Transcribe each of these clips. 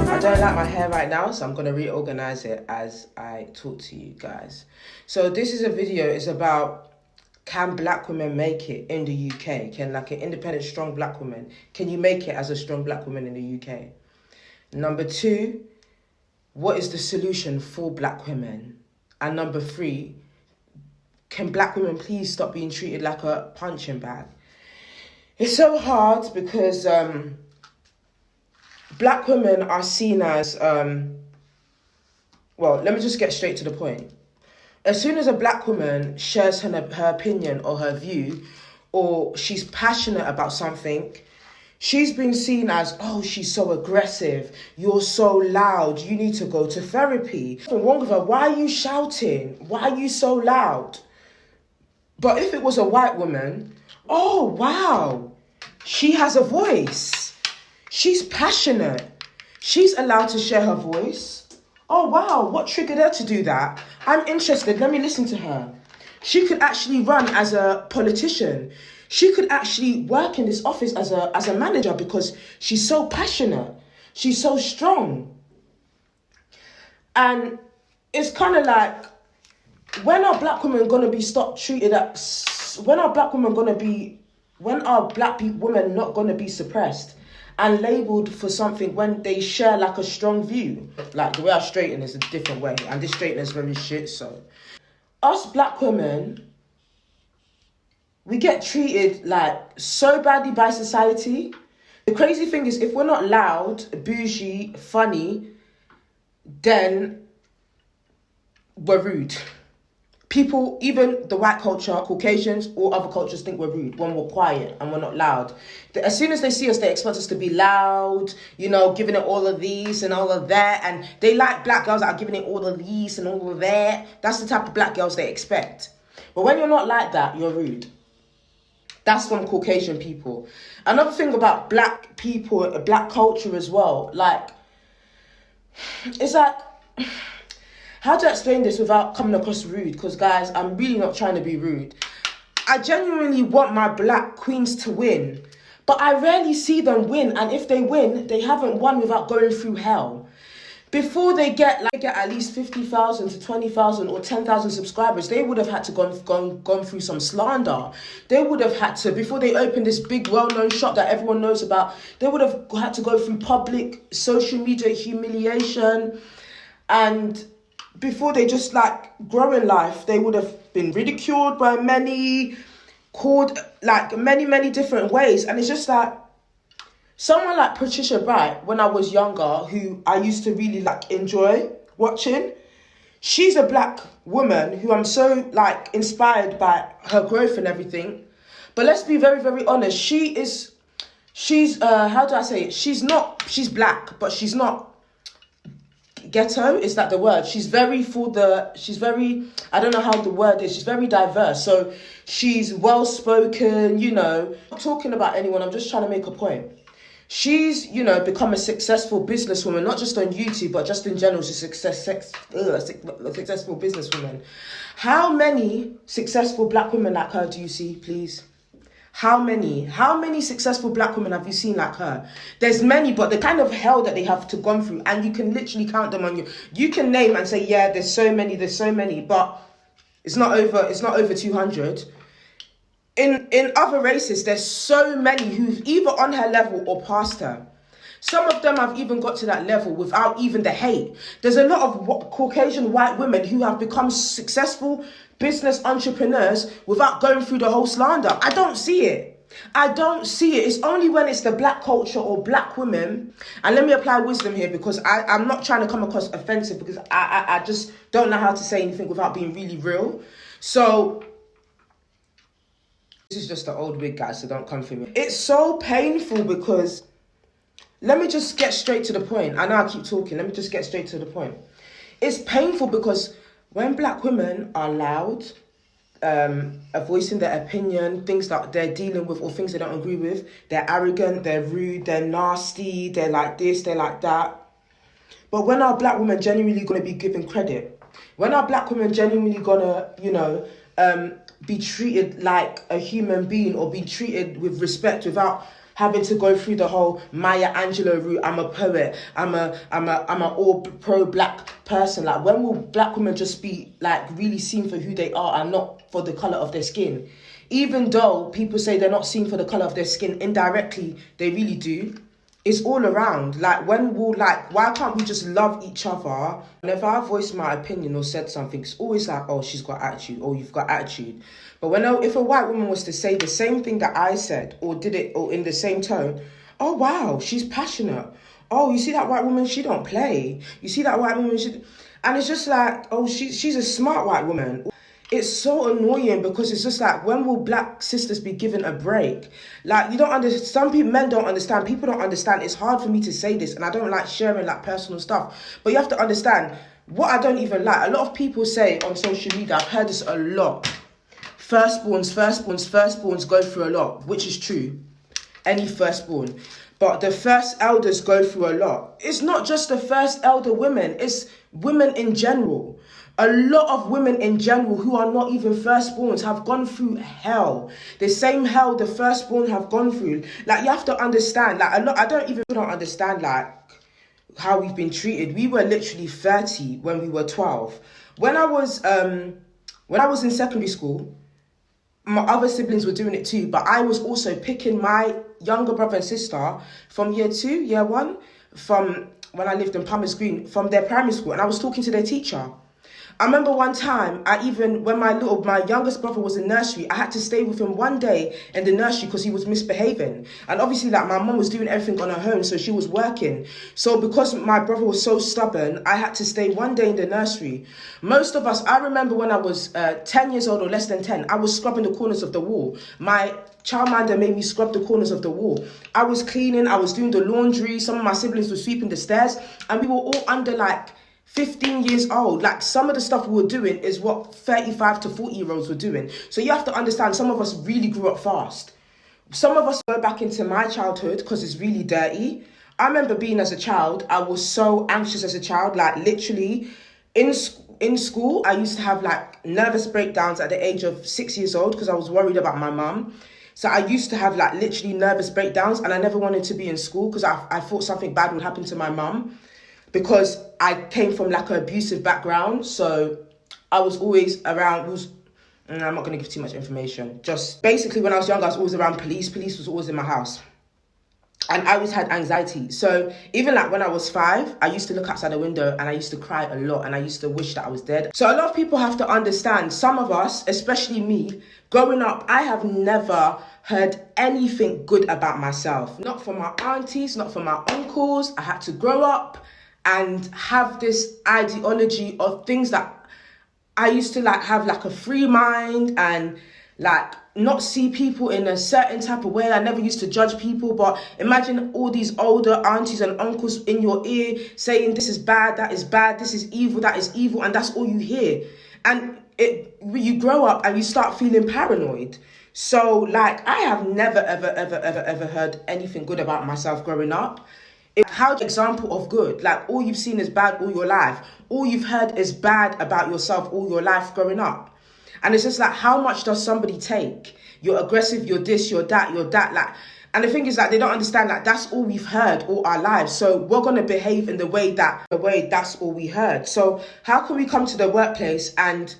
I don't like my hair right now, so I'm going to reorganize it as I talk to you guys. So this is a video, it's about, can black women make it in the UK? Can like an independent, strong black woman, can you make it as a strong black woman in the UK? Number two, what is the solution for black women? And number three, can black women please stop being treated like a punching bag? It's so hard because black women are seen as, well, let me just get straight to the point. As soon as a black woman shares her opinion or her view, or she's passionate about something, she's been seen as, oh, she's so aggressive, you're so loud, you need to go to therapy. What's wrong with her? Why are you shouting? Why are you so loud? But if it was a white woman, oh, wow, she has a voice. She's passionate. She's allowed to share her voice. Oh, wow, what triggered her to do that? I'm interested. Let me listen to her. She could actually run as a politician. She could actually work in this office as a manager because she's so passionate. She's so strong. And it's kind of like, when are black women going to be stopped treated as... When are black women not going to be suppressed and labelled for something when they share like a strong view? Like the way I straighten is a different way, and this straightener is very shit. So us black women, we get treated like so badly by society. The crazy thing is, if we're not loud, bougie, funny, then we're rude. People, even the white culture, Caucasians, all other cultures think we're rude when we're quiet and we're not loud. As soon as they see us, they expect us to be loud, you know, giving it all of these and all of that. And they like black girls that are giving it all of these and all of that. That's the type of black girls they expect. But when you're not like that, you're rude. That's from Caucasian people. Another thing about black people, black culture as well, like, it's like... How to explain this without coming across rude? Because, guys, I'm really not trying to be rude. I genuinely want my black queens to win. But I rarely see them win. And if they win, they haven't won without going through hell. Before they get at least 50,000 to 20,000 or 10,000 subscribers, they would have had to gone through some slander. They would have had to, before they open this big well-known shop that everyone knows about, they would have had to go through public social media humiliation. And... before they just like grow in life, they would have been ridiculed by many, called like many different ways. And it's just like, someone like Patricia Bright, when I was younger, who I used to really like enjoy watching, she's a black woman who I'm so like inspired by her growth and everything. But let's be very, very honest. She's how do I say it? She's black, but she's not ghetto. Is that the word? She's very, I don't know how the word is. She's very diverse. So she's well-spoken, you know. I'm not talking about anyone. I'm just trying to make a point. She's, you know, become a successful businesswoman, not just on YouTube, but just in general. She's a successful businesswoman. How many successful black women like her do you see, please? How many successful black women have you seen like her? There's many, but the kind of hell that they have to gone through, and you can literally count them on you can name and say, yeah, there's so many, but it's not over 200. In other races, there's so many who's either on her level or past her. Some of them have even got to that level without even the hate. There's a lot of Caucasian white women who have become successful business entrepreneurs without going through the whole slander. I don't see it. It's only when it's the black culture or black women. And let me apply wisdom here, because I'm not trying to come across offensive, because I just don't know how to say anything without being really real. So this is just the old wig, guys, so don't come for me. It's so painful because... let me just get straight to the point. I know I keep talking. Let me just get straight to the point. It's painful because when black women are loud, voicing their opinion, things that they're dealing with or things they don't agree with, they're arrogant, they're rude, they're nasty, they're like this, they're like that. But when are black women genuinely going to be given credit? When are black women genuinely going to, you know, be treated like a human being or be treated with respect without having to go through the whole Maya Angelou route. I'm a poet. I'm a all pro black person. Like, when will black women just be like really seen for who they are and not for the color of their skin? Even though people say they're not seen for the color of their skin, indirectly they really do. It's all around. Like, why can't we just love each other? And if I voiced my opinion or said something, it's always like, oh, she's got attitude, or you've got attitude. But if a white woman was to say the same thing that I said, or did it, or in the same tone, oh wow, she's passionate. Oh, you see that white woman, she don't play. You see that white woman, and it's just like, oh, she's a smart white woman. It's so annoying because it's just like, when will black sisters be given a break? Like, you don't understand. Some people, men don't understand. People don't understand. It's hard for me to say this, and I don't like sharing like personal stuff. But you have to understand what I don't even like. A lot of people say on social media, I've heard this a lot. Firstborns go through a lot, which is true. Any firstborn. But the first elders go through a lot. It's not just the first elder women. It's women in general. A lot of women in general who are not even firstborns have gone through hell. The same hell the firstborn have gone through. Like, you have to understand, like, I don't understand, like, how we've been treated. We were literally 30 when we were 12. When I was in secondary school, my other siblings were doing it too, but I was also picking my younger brother and sister from year 2, year 1, from when I lived in Palmer's Green, from their primary school, and I was talking to their teacher. I remember one time, when my youngest brother was in nursery, I had to stay with him one day in the nursery because he was misbehaving. And obviously, like, my mum was doing everything on her own, so she was working. So because my brother was so stubborn, I had to stay one day in the nursery. Most of us, I remember when I was 10 years old or less than 10, I was scrubbing the corners of the wall. My childminder made me scrub the corners of the wall. I was cleaning, I was doing the laundry, some of my siblings were sweeping the stairs, and we were all under like 15 years old. Like, some of the stuff we were doing is what 35 to 40-year-olds were doing. So you have to understand, some of us really grew up fast. Some of us go back into my childhood because it's really dirty. I remember being as a child, I was so anxious as a child, like literally in school, I used to have like nervous breakdowns at the age of 6 years old because I was worried about my mum. So I used to have like literally nervous breakdowns, and I never wanted to be in school because I thought something bad would happen to my mum, because I came from like an abusive background. So I was always around, I'm not going to give too much information. Just basically, when I was younger, I was always around police. Police was always in my house. And I always had anxiety. So even like when I was 5, I used to look outside the window and I used to cry a lot, and I used to wish that I was dead. So a lot of people have to understand, some of us, especially me, growing up, I have never heard anything good about myself. Not from my aunties, not from my uncles. I had to grow up and have this ideology of things that I used to like have like a free mind and like not see people in a certain type of way. I never used to judge people, but imagine all these older aunties and uncles in your ear saying this is bad, that is bad, this is evil, that is evil, and that's all you hear. And you grow up and you start feeling paranoid. So like, I have never ever heard anything good about myself growing up. How example of good? Like, all you've seen is bad all your life. All you've heard is bad about yourself all your life growing up. And it's just like, how much does somebody take? You're aggressive, you're this, you're that, like. And the thing is that they don't understand that that's all we've heard all our lives. So we're going to behave in the way that's all we heard. So how can we come to the workplace and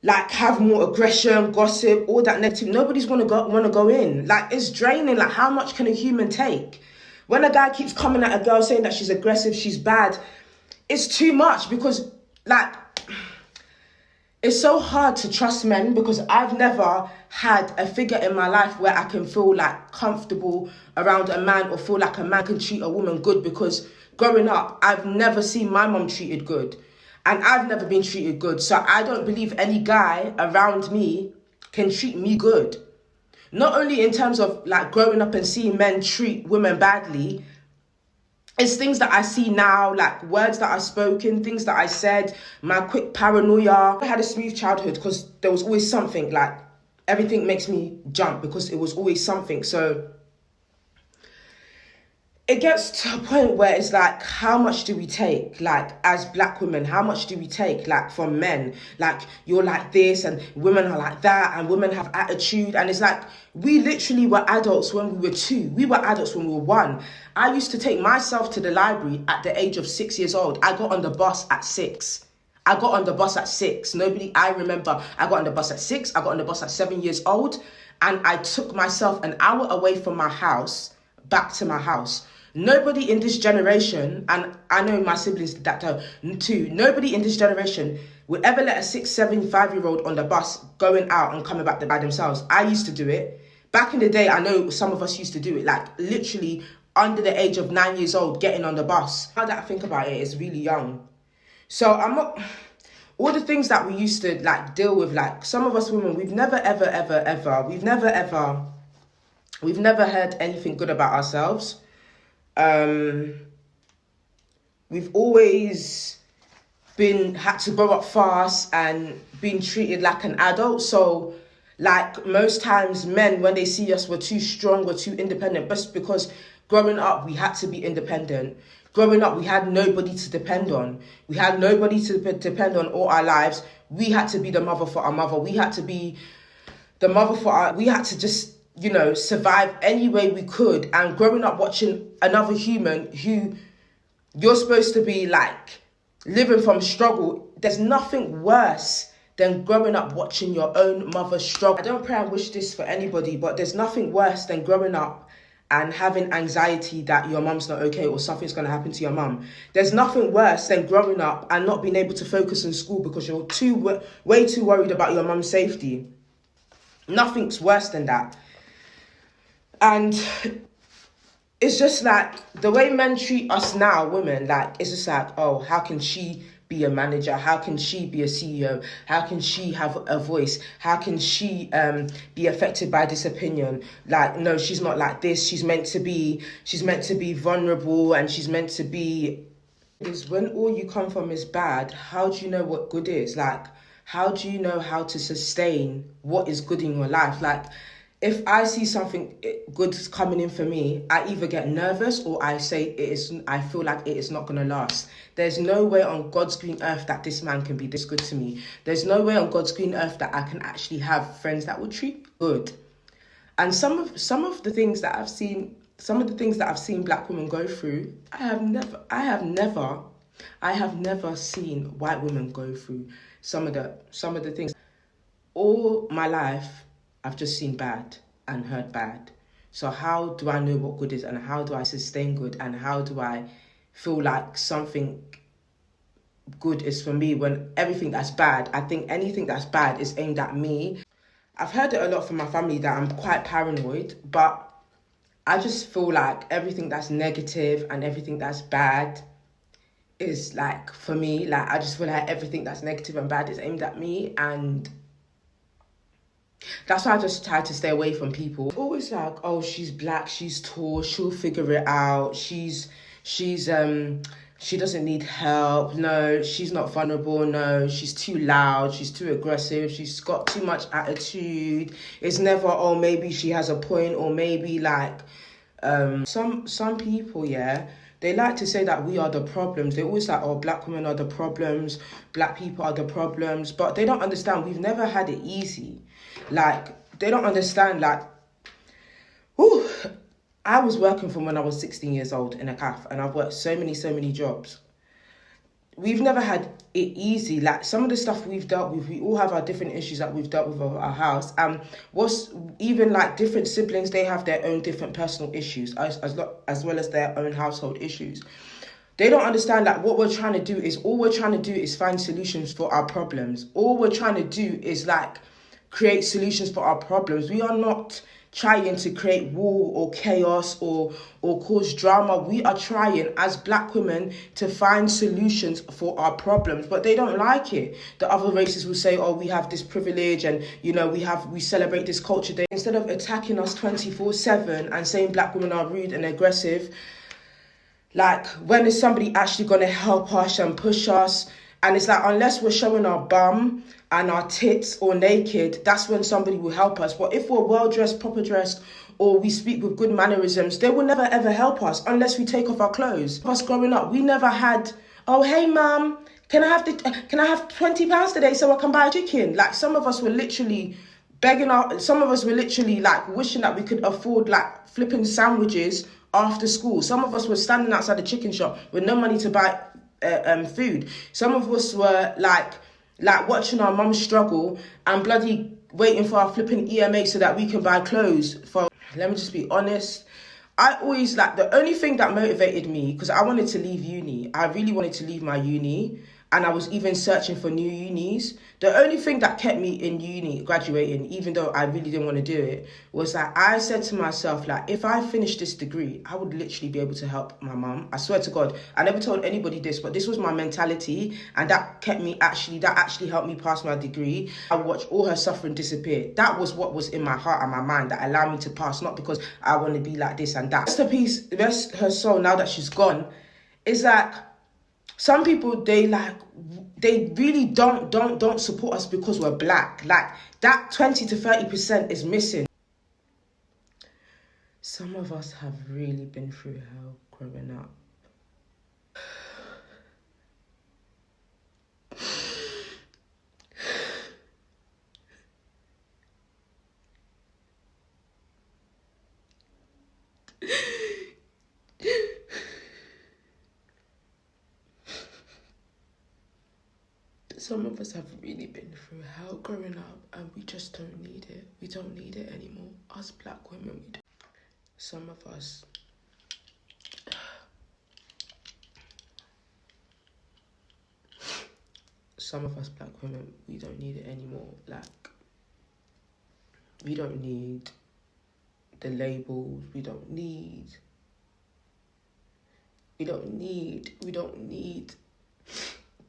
like have more aggression, gossip, all that negative? Nobody's want to go in. Like, it's draining. Like, how much can a human take? When a guy keeps coming at a girl saying that she's aggressive, she's bad, it's too much, because like, it's so hard to trust men, because I've never had a figure in my life where I can feel like comfortable around a man or feel like a man can treat a woman good, because growing up, I've never seen my mum treated good and I've never been treated good. So I don't believe any guy around me can treat me good. Not only in terms of like growing up and seeing men treat women badly, it's things that I see now, like words that I've spoken, things that I said, my quick paranoia. I had a smooth childhood because there was always something, like everything makes me jump because it was always something. So it gets to a point where it's like, how much do we take? Like, as black women, how much do we take? Like, from men? Like, you're like this, and women are like that, and women have attitude. And it's like, we literally were adults when we were 2. We were adults when we were 1. I used to take myself to the library at the age of 6 years old. I got on the bus at 6. I got on the bus at 6. I remember I got on the bus at 6. I got on the bus at 7 years old. And I took myself an hour away from my house back to my house. Nobody in this generation, and I know my siblings did that too, nobody in this generation would ever let a 6, 7, 5-year-old on the bus going out and coming back by themselves. I used to do it. Back in the day, I know some of us used to do it, like literally under the age of 9 years old, getting on the bus. Now that I think about it, it's really young. So I'm not... All the things that we used to like deal with, like some of us women, we've never heard anything good about ourselves. We've always had to grow up fast and been treated like an adult. So like most times men, when they see us, we're too strong, we're too independent, just because growing up we had to be independent. Growing up, we had nobody to depend on. We had nobody to depend on all our lives. We had to be the mother for our mother. We had to be the mother for our... We had to just, survive any way we could. And growing up watching another human who you're supposed to be like living from struggle, there's nothing worse than growing up watching your own mother struggle. I don't pray and wish this for anybody, but there's nothing worse than growing up and having anxiety that your mum's not okay or something's going to happen to your mum. There's nothing worse than growing up and not being able to focus in school because you're way too worried about your mum's safety. Nothing's worse than that. And it's just like the way men treat us now, women, like it's just like, oh, how can she be a manager? How can she be a CEO? How can she have a voice? How can she be affected by this opinion? Like, no, she's not like this. She's meant to be vulnerable, and she's meant to be... Is when all you come from is bad, how do you know what good is? Like, how do you know how to sustain what is good in your life? Like, if I see something good coming in for me, I either get nervous or I say I feel like it is not going to last. There's no way on God's green earth that this man can be this good to me. There's no way on God's green earth that I can actually have friends that will treat me good. And some of the things that I've seen, black women go through, I have never seen white women go through some of the things. All my life, I've just seen bad and heard bad. So how do I know what good is, and how do I sustain good, and how do I feel like something good is for me when everything that's bad, I think anything that's bad is aimed at me. I've heard it a lot from my family that I'm quite paranoid, but I just feel like everything that's negative and everything that's bad is like, for me, like I just feel like everything that's negative and bad is aimed at me, and that's why I just try to stay away from people. It's always like, oh, she's black, she's tall, she'll figure it out. She doesn't need help. No, she's not vulnerable. No, she's too loud. She's too aggressive. She's got too much attitude. It's never, oh, maybe she has a point, or maybe like some people, yeah, they like to say that we are the problems. They always like, oh, black women are the problems, black people are the problems, but they don't understand we've never had it easy. Like, they don't understand, like, whew, I was working from when I was 16 years old in a cafe, and I've worked so many jobs. We've never had it easy. Like, some of the stuff we've dealt with, we all have our different issues that we've dealt with at our house. What's even like different siblings, they have their own different personal issues as well as their own household issues. They don't understand that all we're trying to do is find solutions for our problems. All we're trying to do is like create solutions for our problems. We are not trying to create war or chaos or cause drama. We are trying as black women to find solutions for our problems, but they don't like it. The other races will say, oh, we have this privilege, and we celebrate this culture day. Instead of attacking us 24/7 and saying black women are rude and aggressive, like, when is somebody actually going to help us and push us? And it's like, unless we're showing our bum and our tits or naked, that's when somebody will help us. But if we're well-dressed, proper dressed, or we speak with good mannerisms, they will never ever help us unless we take off our clothes. Us growing up, we never had, oh, hey, mum, can I have £20 today so I can buy a chicken? Like, some of us were literally begging out. Some of us were literally like wishing that we could afford like flipping sandwiches after school. Some of us were standing outside the chicken shop with no money to buy food. Some of us were like watching our mum struggle and bloody waiting for our flipping EMA so that we can buy clothes. For, let me just be honest, I always, like, the only thing that motivated me, because I wanted to leave uni, I really wanted to leave my uni, and I was even searching for new unis. The only thing that kept me in uni, graduating, even though I really didn't want to do it, was that I said to myself, like, if I finish this degree, I would literally be able to help my mum. I swear to God, I never told anybody this, but this was my mentality, and that actually helped me pass my degree. I watched all her suffering disappear. That was what was in my heart and my mind that allowed me to pass, not because I want to be like this and that. Rest her soul, now that she's gone, is that some people, they really don't support us because we're black. Like, that 20 to 30% is missing. Some of us have really been through hell growing up. Some of us have really been through hell growing up, and we just don't need it. We don't need it anymore. Us black women, we don't. Some of us, black women, we don't need it anymore. Like, we don't need the labels. We don't need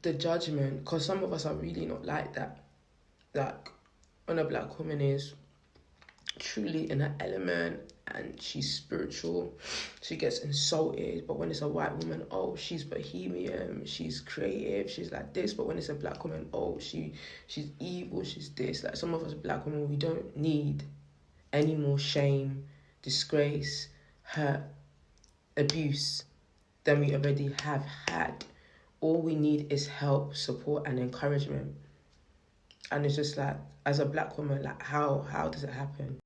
the judgment, because some of us are really not like that. Like, when a black woman is truly in her element and she's spiritual, she gets insulted. But when it's a white woman, oh, she's bohemian, she's creative, she's like this. But when it's a black woman, oh, she's evil, she's this. Like, some of us black women, we don't need any more shame, disgrace, hurt, abuse than we already have had. All we need is help, support, and encouragement. And it's just like, as a black woman, like, how does it happen?